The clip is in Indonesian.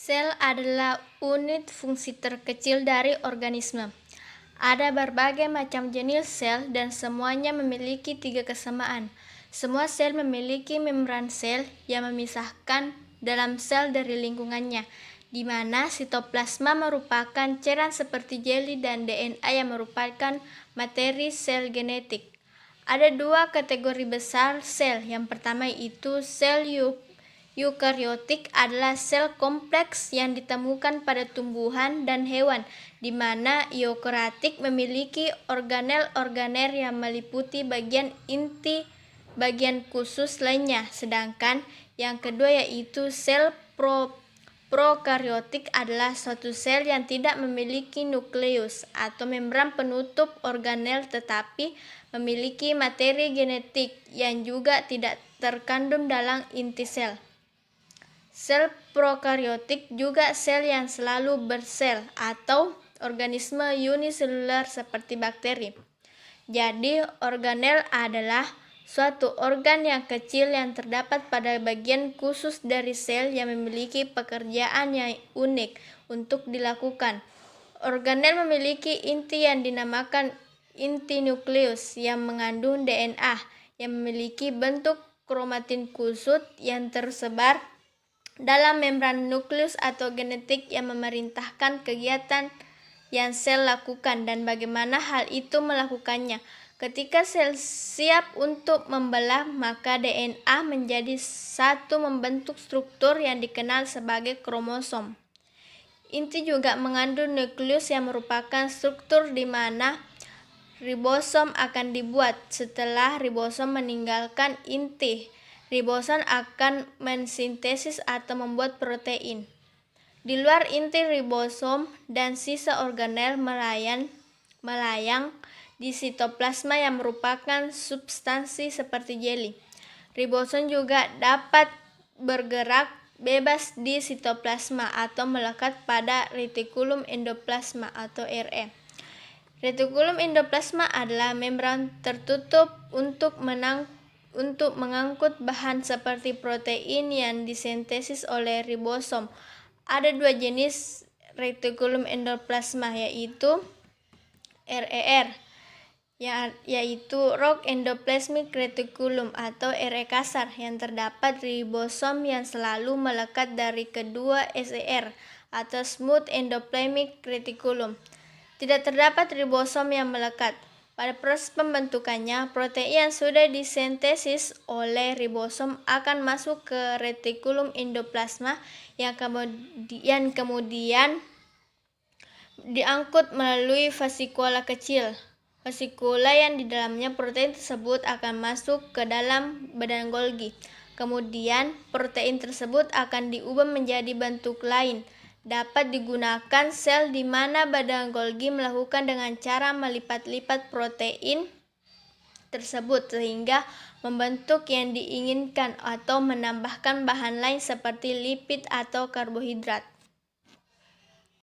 Sel adalah unit fungsi terkecil dari organisme. Ada berbagai macam jenis sel dan semuanya memiliki 3 kesamaan. Semua sel memiliki membran sel yang memisahkan dalam sel dari lingkungannya, di mana sitoplasma merupakan cairan seperti jeli dan DNA yang merupakan materi sel genetik. Ada 2 kategori besar sel. Yang pertama itu sel eukariotik adalah sel kompleks yang ditemukan pada tumbuhan dan hewan, di mana eukariotik memiliki organel-organel yang meliputi bagian inti, bagian khusus lainnya. Sedangkan yang kedua yaitu sel prokariotik adalah suatu sel yang tidak memiliki nukleus atau membran penutup organel tetapi memiliki materi genetik yang juga tidak terkandung dalam inti sel. Sel prokariotik juga sel yang selalu bersel atau organisme uniselular seperti bakteri. Jadi, organel adalah suatu organ yang kecil yang terdapat pada bagian khusus dari sel yang memiliki pekerjaan yang unik untuk dilakukan. Organel memiliki inti yang dinamakan inti nukleus yang mengandung DNA yang memiliki bentuk kromatin khusus yang tersebar dalam membran nukleus atau genetik yang memerintahkan kegiatan yang sel lakukan dan bagaimana hal itu melakukannya. Ketika sel siap untuk membelah, maka DNA menjadi satu membentuk struktur yang dikenal sebagai kromosom. Inti juga mengandung nukleus yang merupakan struktur di mana ribosom akan dibuat. Setelah ribosom meninggalkan inti, ribosom akan mensintesis atau membuat protein. Di luar inti ribosom dan sisa organel melayang di sitoplasma yang merupakan substansi seperti jeli. Ribosom juga dapat bergerak bebas di sitoplasma atau melekat pada retikulum endoplasma atau RE. Retikulum endoplasma adalah membran tertutup untuk mengangkut bahan seperti protein yang disintesis oleh ribosom. Ada 2 jenis retikulum endoplasma yaitu RER, yaitu Rock Endoplasmic Reticulum atau RE kasar, yang terdapat ribosom yang selalu melekat dari kedua SER atau Smooth Endoplasmic Reticulum. Tidak terdapat ribosom yang melekat. Pada proses pembentukannya, protein yang sudah disintesis oleh ribosom akan masuk ke retikulum endoplasma yang kemudian diangkut melalui vasikula kecil. Vasikula yang di dalamnya protein tersebut akan masuk ke dalam badan Golgi. Kemudian protein tersebut akan diubah menjadi bentuk lain. Dapat digunakan sel di mana badan Golgi melakukan dengan cara melipat-lipat protein tersebut sehingga membentuk yang diinginkan atau menambahkan bahan lain seperti lipid atau karbohidrat.